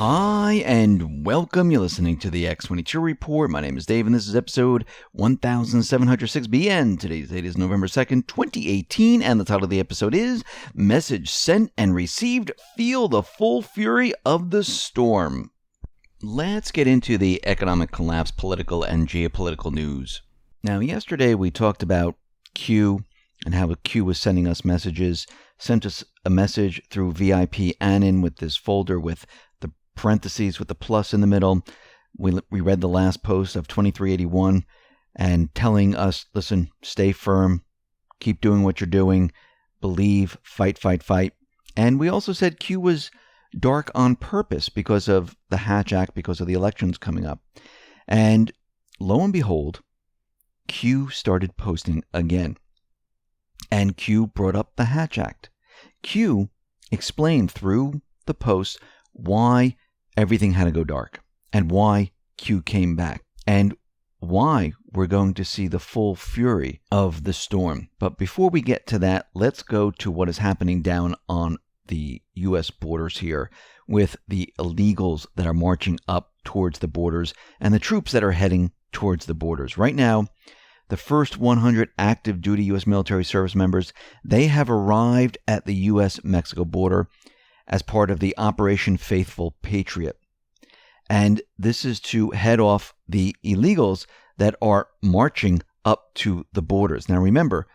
Hi and welcome. You're listening to the X22 Report. My name is Dave and this is episode 1706BN. Today's date is November 2nd, 2018, and the title of the episode is Message Sent and Received, Feel the Full Fury of the Storm. Let's get into the economic collapse, political and geopolitical news. Now, yesterday we talked about Q and how Q was sending us messages, sent us a message through VIP Anon with this folder with the parentheses with the plus in the middle. We read the last post of 2381 and telling us, listen, stay firm, keep doing what you're doing, believe, fight, fight, fight. And we also said Q was dark on purpose because of the Hatch Act, because of the elections coming up. And lo and behold, Q started posting again. And Q brought up the Hatch Act. Q explained through the post why everything had to go dark and why Q came back and why we're going to see the full fury of the storm. But before we get to that, let's go to what is happening down on the U.S. borders here with the illegals that are marching up towards the borders and the troops that are heading towards the borders. Right now, the first 100 active duty U.S. military service members, they have arrived at the U.S.-Mexico border as part of the Operation Faithful Patriot. And this is to head off the illegals that are marching up to the borders. Now remember,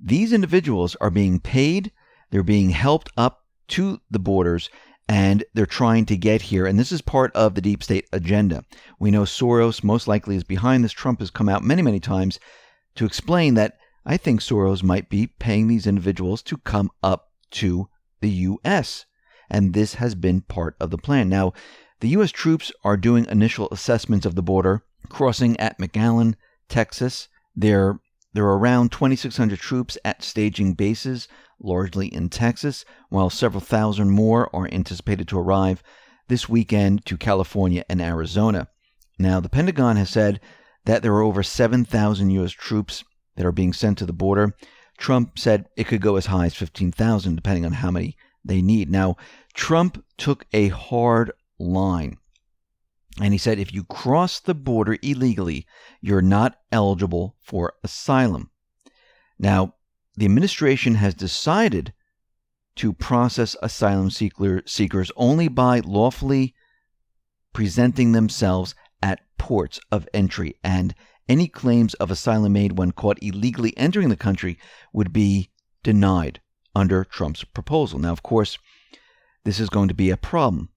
these individuals are being paid, they're being helped up to the borders, and they're trying to get here. And this is part of the deep state agenda. We know Soros most likely is behind this. Trump has come out many, many times to explain that I think Soros might be paying these individuals to come up to the U.S. And this has been part of the plan. Now, the U.S. troops are doing initial assessments of the border, crossing at McAllen, Texas. There are around 2,600 troops at staging bases, largely in Texas, while several thousand more are anticipated to arrive this weekend to California and Arizona. Now, the Pentagon has said that there are over 7,000 U.S. troops that are being sent to the border. Trump said it could go as high as 15,000, depending on how many they need. Now, Trump took a hard line, and he said if you cross the border illegally, you're not eligible for asylum. Now, the administration has decided to process asylum seekers only by lawfully presenting themselves at ports of entry, and any claims of asylum made when caught illegally entering the country would be denied under Trump's proposal. Now, of course, this is going to be a problem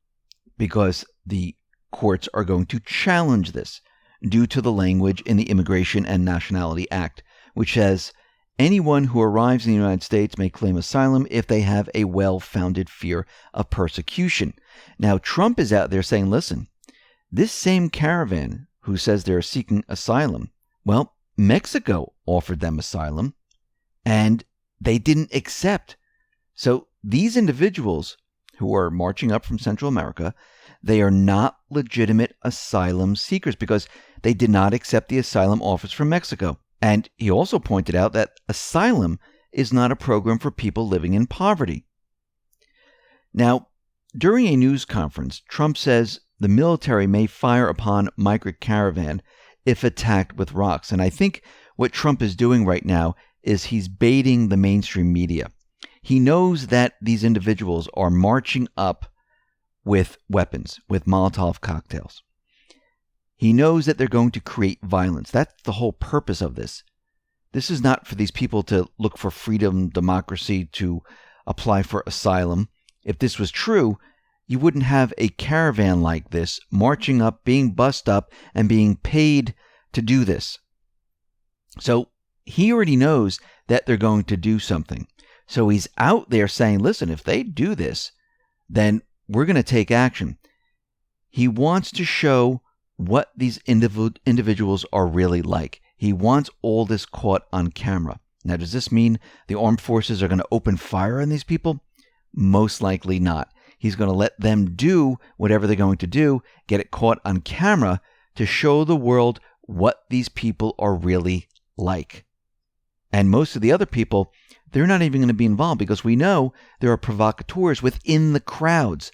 because the courts are going to challenge this due to the language in the Immigration and Nationality Act, which says anyone who arrives in the United States may claim asylum if they have a well-founded fear of persecution. Now, Trump is out there saying, listen, this same caravan who says they're seeking asylum, well, Mexico offered them asylum and they didn't accept. So these individuals who are marching up from Central America, they are not legitimate asylum seekers because they did not accept the asylum offers from Mexico. And he also pointed out that asylum is not a program for people living in poverty. Now, during a news conference, Trump says the military may fire upon migrant caravan if attacked with rocks. And I think what Trump is doing right now is he's baiting the mainstream media. He knows that these individuals are marching up with weapons, with Molotov cocktails. He knows that they're going to create violence. That's the whole purpose of this. This is not for these people to look for freedom, democracy, to apply for asylum. If this was true, you wouldn't have a caravan like this marching up, being bussed up, and being paid to do this. So he already knows that they're going to do something. So he's out there saying, listen, if they do this, then we're going to take action. He wants to show what these individuals are really like. He wants all this caught on camera. Now, does this mean the armed forces are going to open fire on these people? Most likely not. He's going to let them do whatever they're going to do, get it caught on camera to show the world what these people are really like. And most of the other people, they're not even going to be involved because we know there are provocateurs within the crowds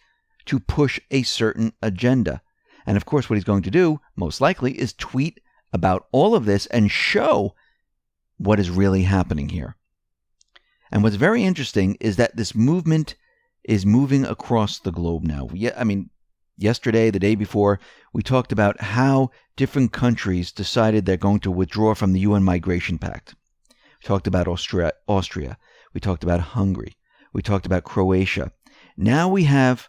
to push a certain agenda. And of course, what he's going to do, most likely, is tweet about all of this and show what is really happening here. And what's very interesting is that this movement is moving across the globe now. Yesterday, the day before, we talked about how different countries decided they're going to withdraw from the UN Migration Pact. We talked about Austria. We talked about Hungary. We talked about Croatia. Now we have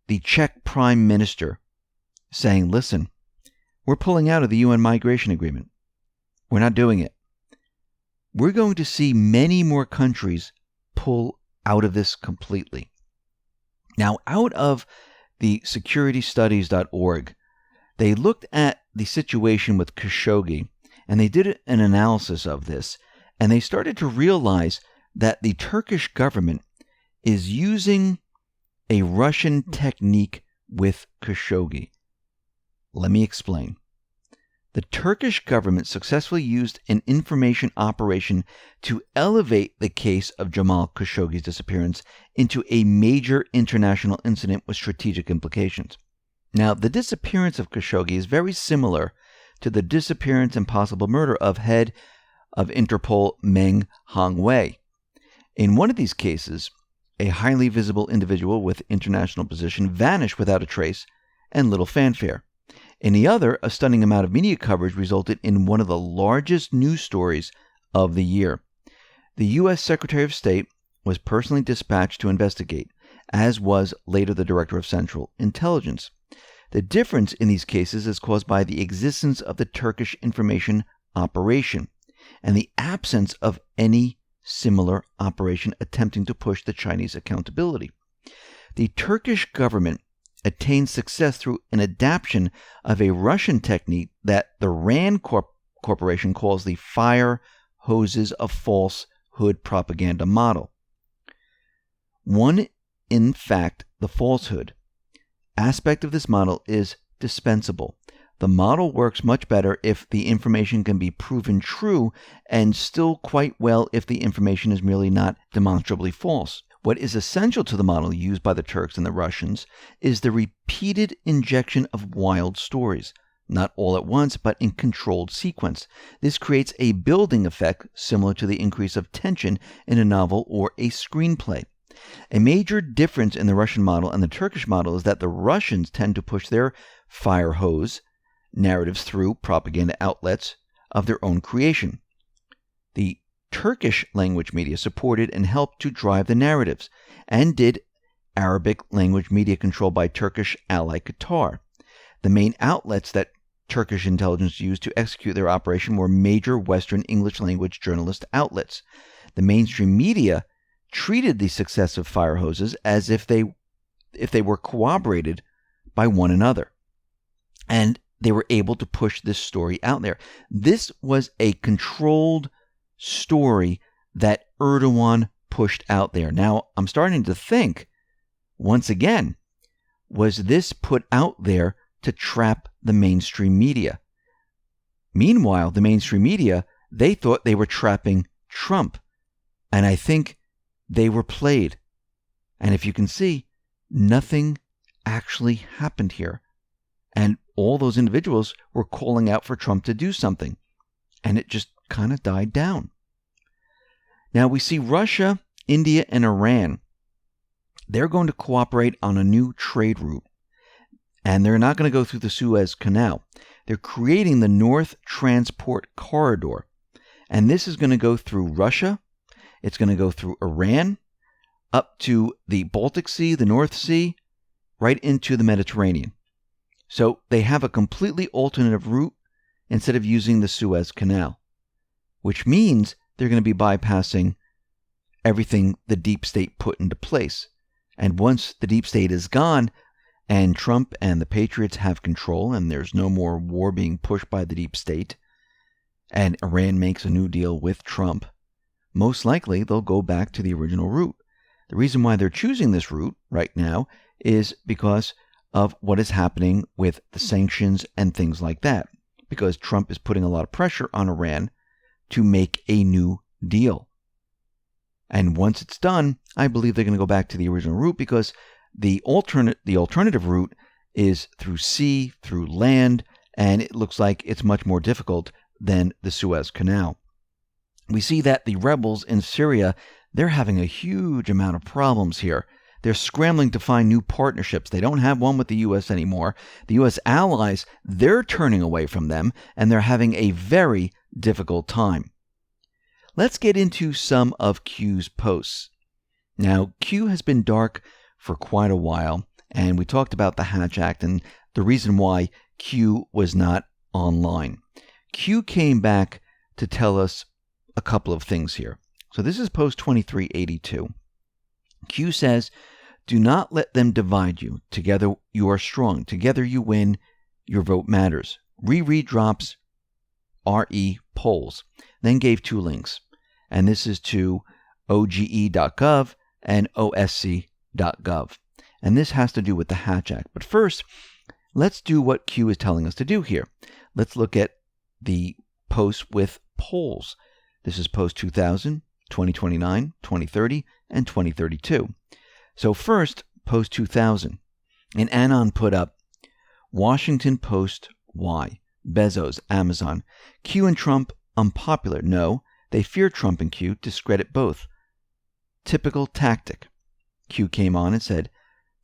the Czech Prime Minister saying, listen, we're pulling out of the UN Migration Agreement. We're not doing it. We're going to see many more countries pull out of this completely. Now, out of the securitystudies.org, they looked at the situation with Khashogi, and they did an analysis of this, and they started to realize that the Turkish government is using a Russian technique with Khashogi. Let me explain. The Turkish government successfully used an information operation to elevate the case of Jamal Khashoggi's disappearance into a major international incident with strategic implications. Now, the disappearance of Khashoggi is very similar to the disappearance and possible murder of head of Interpol Meng Hongwei. In one of these cases, a highly visible individual with international position vanished without a trace and little fanfare. In the other, a stunning amount of media coverage resulted in one of the largest news stories of the year. The U.S. Secretary of State was personally dispatched to investigate, as was later the Director of Central Intelligence. The difference in these cases is caused by the existence of the Turkish information operation and the absence of any similar operation attempting to push the Chinese accountability. The Turkish government attained success through an adaptation of a Russian technique that the RAND Corporation calls the fire hoses of falsehood propaganda model. One, in fact, the falsehood aspect of this model is dispensable. The model works much better if the information can be proven true, and still quite well if the information is merely not demonstrably false. What is essential to the model used by the Turks and the Russians is the repeated injection of wild stories, not all at once, but in controlled sequence. This creates a building effect similar to the increase of tension in a novel or a screenplay. A major difference in the Russian model and the Turkish model is that the Russians tend to push their fire hose narratives through propaganda outlets of their own creation. The Turkish language media supported and helped to drive the narratives, and did Arabic language media controlled by Turkish ally Qatar. The main outlets that Turkish intelligence used to execute their operation were major Western English language journalist outlets. The mainstream media treated the successive fire hoses as if they were corroborated by one another, and they were able to push this story out there. This was a controlled story that Erdogan pushed out there. Now, I'm starting to think, once again, was this put out there to trap the mainstream media? Meanwhile, the mainstream media, they thought they were trapping Trump, and I think they were played. And if you can see, nothing actually happened here. And all those individuals were calling out for Trump to do something, and it just kind of died down. Now we see Russia, India, and Iran. They're going to cooperate on a new trade route, and they're not going to go through the Suez Canal. They're creating the North Transport Corridor, and this is going to go through Russia. It's going to go through Iran, up to the Baltic Sea, the North Sea, right into the Mediterranean. So they have a completely alternative route instead of using the Suez Canal, which means they're going to be bypassing everything the deep state put into place. And once the deep state is gone and Trump and the Patriots have control and there's no more war being pushed by the deep state, and Iran makes a new deal with Trump, most likely they'll go back to the original route. The reason why they're choosing this route right now is because of what is happening with the sanctions and things like that, because Trump is putting a lot of pressure on Iran to make a new deal. And once it's done, I believe they're going to go back to the original route, because the alternative route is through sea, through land, and it looks like it's much more difficult than the Suez Canal. We see that the rebels in Syria, they're having a huge amount of problems here. They're scrambling to find new partnerships. They don't have one with the U.S. anymore. The U.S. allies, they're turning away from them, and they're having a very difficult time. Let's get into some of Q's posts. Now, Q has been dark for quite a while, and we talked about the Hatch Act and the reason why Q was not online. Q came back to tell us a couple of things here. So this is post 2382. Q says, "Do not let them divide you. Together you are strong. Together you win. Your vote matters." Reread drops RE polls. Then gave 2 links. And this is to OGE.gov and OSC.gov. And this has to do with the Hatch Act. But first, let's do what Q is telling us to do here. Let's look at the posts with polls. This is post 2000, 2029, 2030, and 2032. So first, post 2000. And Anon put up, Washington Post why? Bezos, Amazon. Q and Trump unpopular. No, they fear Trump and Q, discredit both. Typical tactic. Q came on and said,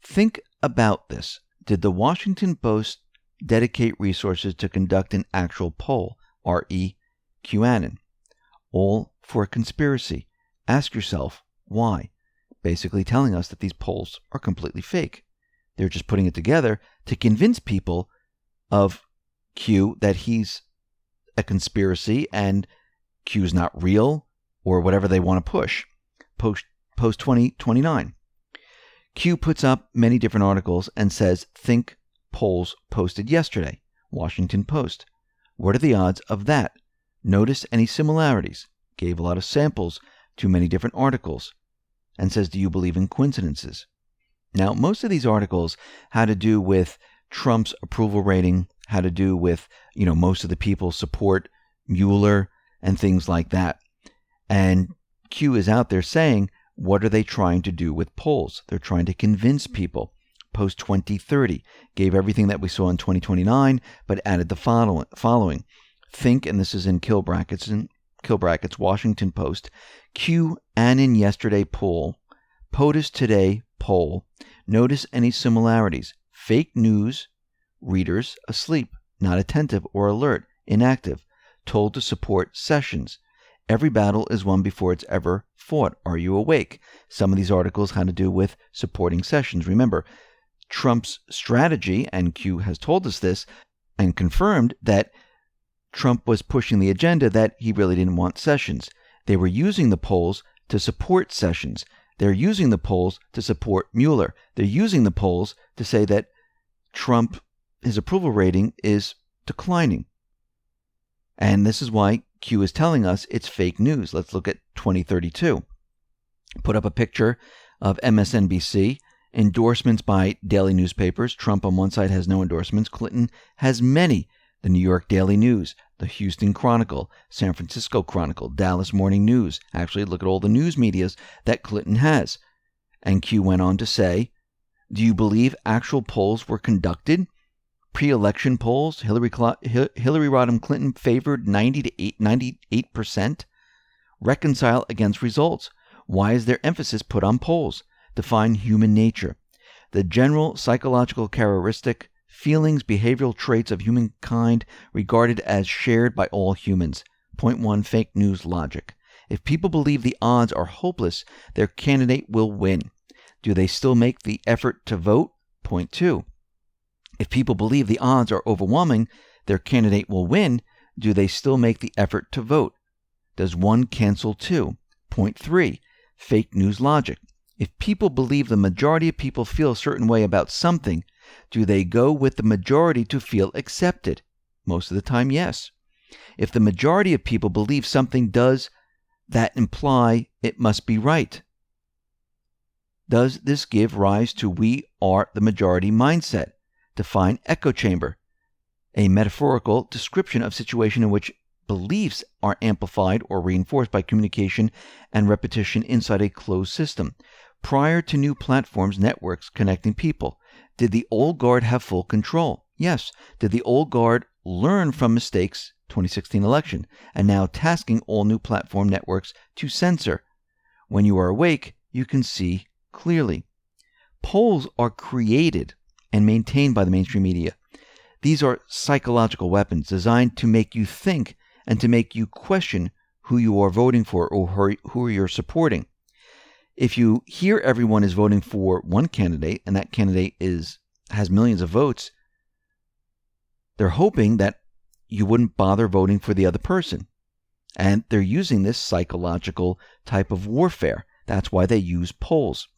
think about this. Did the Washington Post dedicate resources to conduct an actual poll? R.E. QAnon. All for a conspiracy. Ask yourself, why? Basically telling us that these polls are completely fake. They're just putting it together to convince people of Q that he's a conspiracy and Q's not real, or whatever they want to push. Post 2029. Q puts up many different articles and says, think polls posted yesterday. Washington Post. What are the odds of that? Notice any similarities. Gave a lot of samples to many different articles. And says, do you believe in coincidences? Now, most of these articles had to do with Trump's approval rating, had to do with, most of the people support Mueller and things like that. And Q is out there saying, what are they trying to do with polls? They're trying to convince people. Post 2030 gave everything that we saw in 2029, but added the following. Think, and this is in kill brackets, Washington Post. Q Annan yesterday poll. POTUS today poll. Notice any similarities. Fake news. Readers asleep, not attentive or alert, inactive, told to support Sessions. Every battle is won before it's ever fought. Are you awake? Some of these articles had to do with supporting Sessions. Remember, Trump's strategy, and Q has told us this, and confirmed that Trump was pushing the agenda that he really didn't want Sessions. They were using the polls to support Sessions. They're using the polls to support Mueller. They're using the polls to say that Trump, his approval rating is declining. And this is why Q is telling us it's fake news. Let's look at 2032. Put up a picture of MSNBC, endorsements by daily newspapers. Trump on one side has no endorsements. Clinton has many. The New York Daily News, the Houston Chronicle, San Francisco Chronicle, Dallas Morning News. Actually, look at all the news medias that Clinton has. And Q went on to say, do you believe actual polls were conducted? Pre-election polls, Hillary Rodham Clinton favored 98%. Reconcile against results. Why is there emphasis put on polls? Define human nature. The general psychological characteristic, feelings, behavioral traits of humankind regarded as shared by all humans. Point 1, fake news logic. If people believe the odds are hopeless, their candidate will win. Do they still make the effort to vote? Point 2. If people believe the odds are overwhelming, their candidate will win. Do they still make the effort to vote? Does 1 cancel 2? Point 3. Fake news logic. If people believe the majority of people feel a certain way about something, do they go with the majority to feel accepted? Most of the time, yes. If the majority of people believe something, does that imply it must be right? Does this give rise to we are the majority mindset? Define echo chamber. A metaphorical description of situation in which beliefs are amplified or reinforced by communication and repetition inside a closed system. Prior to new platforms, networks connecting people, did the old guard have full control? Yes. Did the old guard learn from mistakes, 2016 election, and now tasking all new platform networks to censor? When you are awake, you can see clearly. Polls are created and maintained by the mainstream media. These are psychological weapons designed to make you think and to make you question who you are voting for or who you're supporting. If you hear everyone is voting for one candidate and that candidate has millions of votes, they're hoping that you wouldn't bother voting for the other person. And they're using this psychological type of warfare. That's why they use polls.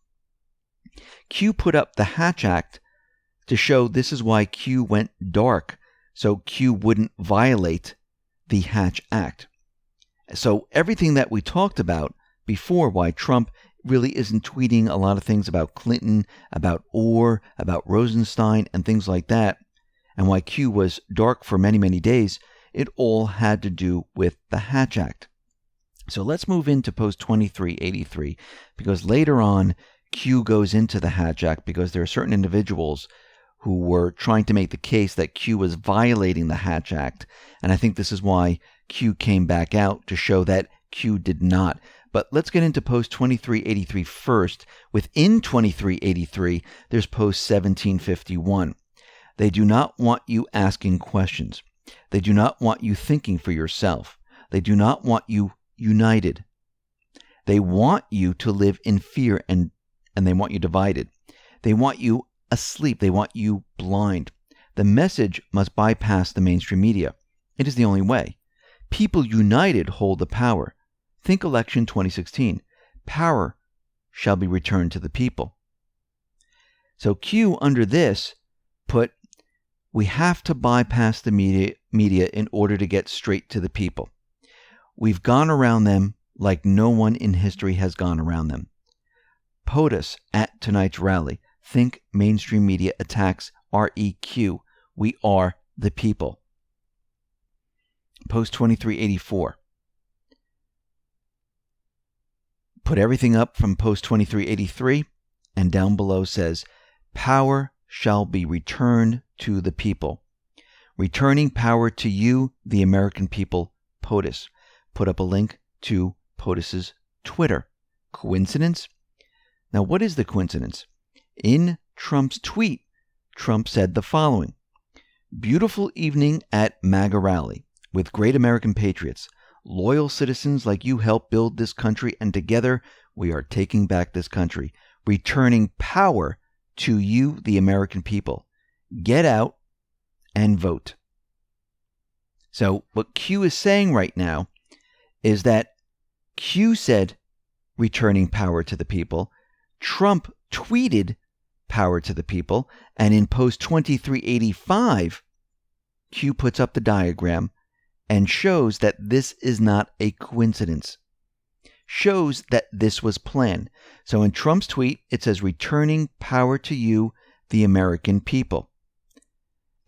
Q put up the Hatch Act to show this is why Q went dark, so Q wouldn't violate the Hatch Act. So everything that we talked about before, why Trump really isn't tweeting a lot of things about Clinton, about Orr, about Rosenstein, and things like that, and why Q was dark for many, many days, it all had to do with the Hatch Act. So let's move into post 2383, because later on, Q goes into the Hatch Act because there are certain individuals who were trying to make the case that Q was violating the Hatch Act. And I think this is why Q came back out to show that Q did not. But let's get into post 2383 first. Within 2383, there's post 1751. They do not want you asking questions. They do not want you thinking for yourself. They do not want you united. They want you to live in fear and they want you divided. They want you asleep. They want you blind. The message must bypass the mainstream media. It is the only way. People united hold the power. Think election 2016. Power shall be returned to the people. So Q under this put, we have to bypass the media in order to get straight to the people. We've gone around them like no one in history has gone around them. POTUS at tonight's rally. Think mainstream media attacks REQ. We are the people. Post 2384. Put everything up from post 2383 and down below says, power shall be returned to the people. Returning power to you, the American people, POTUS. Put up a link to POTUS's Twitter. Coincidence? Now, what is the coincidence? In Trump's tweet, Trump said the following: beautiful evening at MAGA rally with great American patriots. Loyal citizens like you help build this country, and together we are taking back this country, returning power to you, the American people. Get out and vote. So what Q is saying right now is that Q said returning power to the people. Trump tweeted power to the people. And in post 2385, Q puts up the diagram and shows that this is not a coincidence. Shows that this was planned. So in Trump's tweet, it says returning power to you, the American people.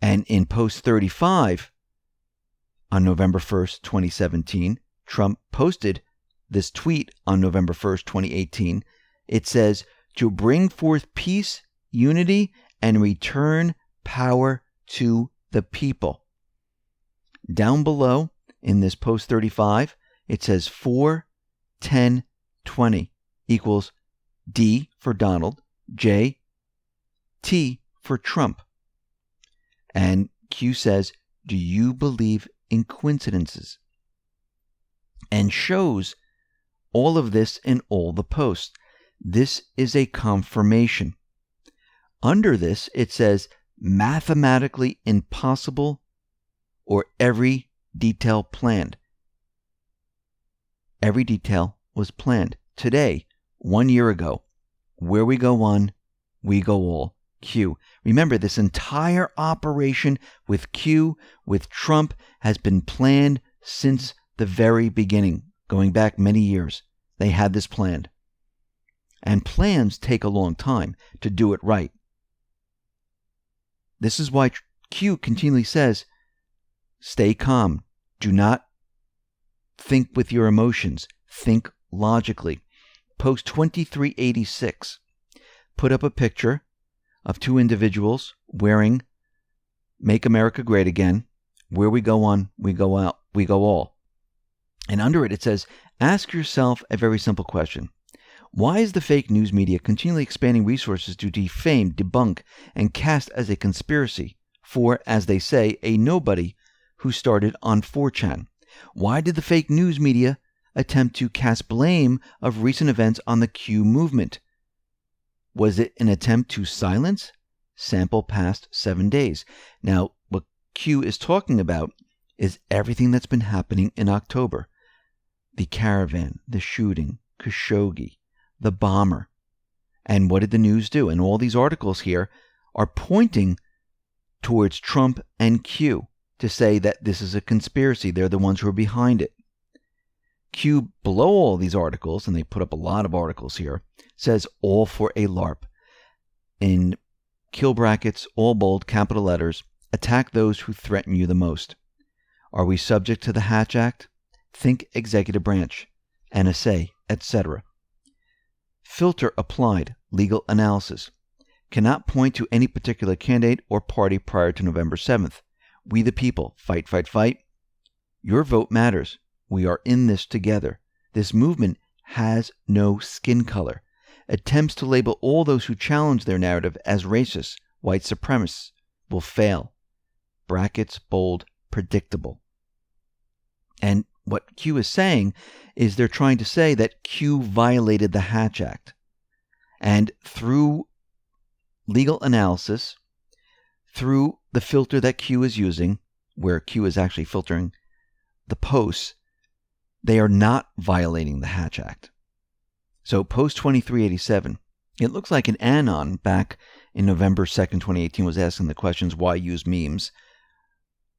And in post 35, on November 1st, 2017, Trump posted this tweet on November 1st, 2018. It says, to bring forth peace, unity, and return power to the people. Down below in this post 35, it says 4, 10, 20 equals D for Donald, J, T for Trump. And Q says, do you believe in coincidences? And shows all of this in all the posts. This is a confirmation. Under this, it says mathematically impossible or every detail planned. Every detail was planned. Today, 1 year ago, where we go one, we go all. Q. Remember, this entire operation with Q, with Trump, has been planned since the very beginning, going back many years. They had this planned. And plans take a long time to do it right. This is why Q continually says, stay calm. Do not think with your emotions. Think logically. Post 2386 put up a picture of two individuals wearing Make America Great Again. Where we go on, we go out, we go all. And under it, it says, ask yourself a very simple question. Why is the fake news media continually expanding resources to defame, debunk, and cast as a conspiracy for, as they say, a nobody who started on 4chan? Why did the fake news media attempt to cast blame of recent events on the Q movement? Was it an attempt to silence? Sample past 7 days. Now, what Q is talking about is everything that's been happening in October. The caravan, the shooting, Khashogi, the bomber. And what did the news do? And all these articles here are pointing towards Trump and Q to say that this is a conspiracy. They're the ones who are behind it. Q, below all these articles, and they put up a lot of articles here, says all for a LARP. In kill brackets, all bold, capital letters, attack those who threaten you the most. Are we subject to the Hatch Act? Think executive branch, NSA, etc. Filter applied, legal analysis. Cannot point to any particular candidate or party prior to November 7th. We the people, fight, fight, fight. Your vote matters. We are in this together. This movement has no skin color. Attempts to label all those who challenge their narrative as racist, white supremacists will fail. Brackets, bold, predictable. And what Q is saying is they're trying to say that Q violated the Hatch Act. And through legal analysis, through the filter that Q is using, where Q is actually filtering the posts, they are not violating the Hatch Act. So post 2387, it looks like an Anon back in November 2nd, 2018 was asking the questions, why use memes?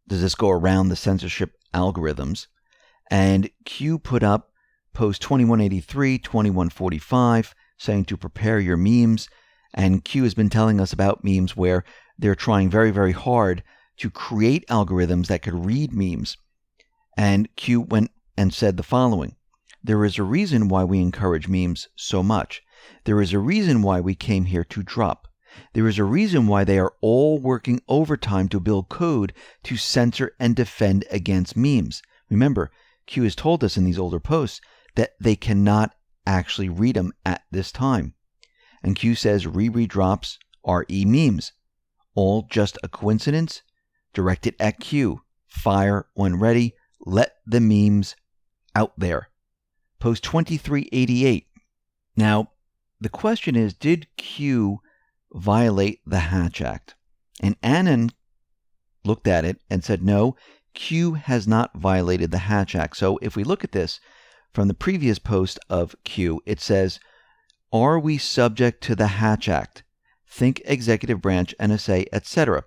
Does this go around the censorship algorithms? And Q put up post 2183, 2145, saying to prepare your memes. And Q has been telling us about memes where they're trying very, very hard to create algorithms that could read memes. And Q went and said the following. There is a reason why we encourage memes so much. There is a reason why we came here to drop. There is a reason why they are all working overtime to build code to censor and defend against memes. Remember, Q has told us in these older posts that they cannot actually read them at this time. And Q says reread drops are memes. All just a coincidence? Directed at Q. Fire when ready. Let the memes out there. Post 2388. Now, the question is, did Q violate the Hatch Act? And Anon looked at it and said, no, Q has not violated the Hatch Act. So if we look at this from the previous post of Q, it says, are we subject to the Hatch Act? Think executive branch, NSA, etc.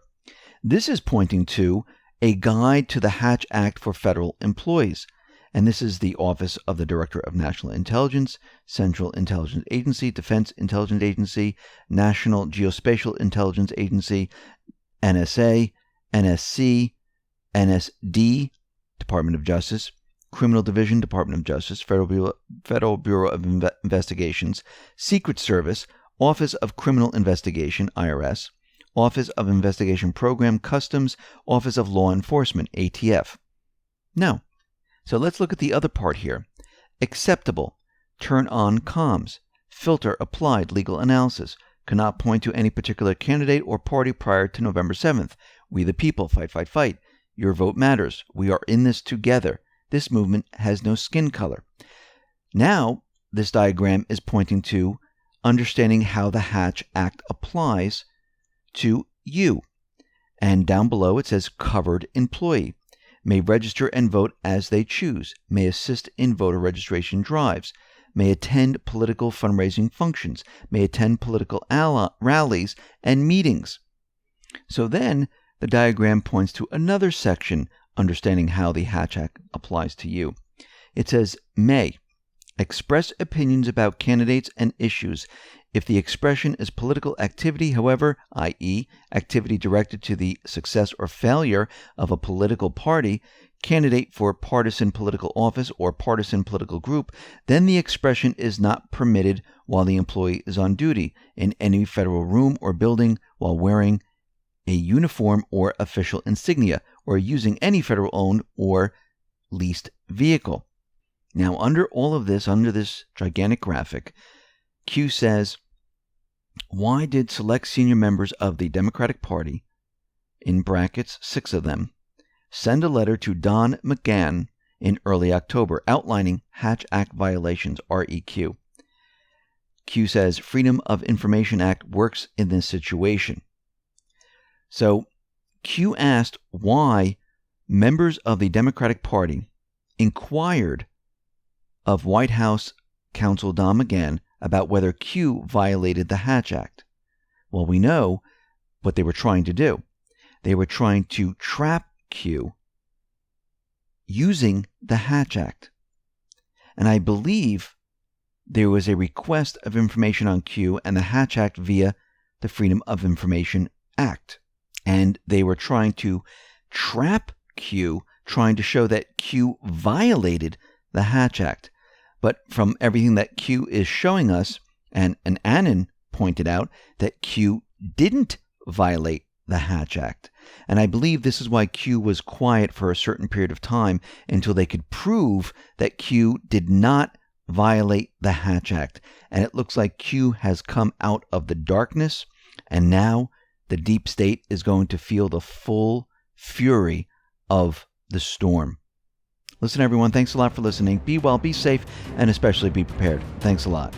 This is pointing to a guide to the Hatch Act for federal employees. And this is the Office of the Director of National Intelligence, Central Intelligence Agency, Defense Intelligence Agency, National Geospatial Intelligence Agency, NSA, NSC, NSD, Department of Justice, Criminal Division, Department of Justice, Federal Bureau of Investigations, Secret Service, Office of Criminal Investigation, IRS, Office of Investigation Program, Customs, Office of Law Enforcement, ATF. No. So let's look at the other part here. Acceptable. Turn on comms. Filter applied legal analysis. Cannot point to any particular candidate or party prior to November 7th. We the people, fight, fight, fight. Your vote matters. We are in this together. This movement has no skin color. Now, this diagram is pointing to understanding how the Hatch Act applies to you. And down below it says covered employee. May register and vote as they choose, may assist in voter registration drives, may attend political fundraising functions, may attend political rallies and meetings. So then the diagram points to another section understanding how the Hatch Act applies to you. It says, may express opinions about candidates and issues if the expression is political activity, however, i.e., activity directed to the success or failure of a political party, candidate for partisan political office or partisan political group, then the expression is not permitted while the employee is on duty in any federal room or building while wearing a uniform or official insignia or using any federal-owned or leased vehicle. Now, under all of this, under this gigantic graphic, Q says, why did select senior members of the Democratic Party, in brackets 6 of them, send a letter to Don McGahn in early October outlining Hatch Act violations, REQ? Q says Freedom of Information Act works in this situation. So Q asked why members of the Democratic Party inquired of White House counsel Don McGahn about whether Q violated the Hatch Act. Well, we know what they were trying to do. They were trying to trap Q using the Hatch Act. And I believe there was a request of information on Q and the Hatch Act via the Freedom of Information Act. And they were trying to trap Q, trying to show that Q violated the Hatch Act. But from everything that Q is showing us, and Annan pointed out that Q didn't violate the Hatch Act. And I believe this is why Q was quiet for a certain period of time until they could prove that Q did not violate the Hatch Act. And it looks like Q has come out of the darkness, and now the deep state is going to feel the full fury of the storm. Listen, everyone, thanks a lot for listening. Be well, be safe, and especially be prepared. Thanks a lot.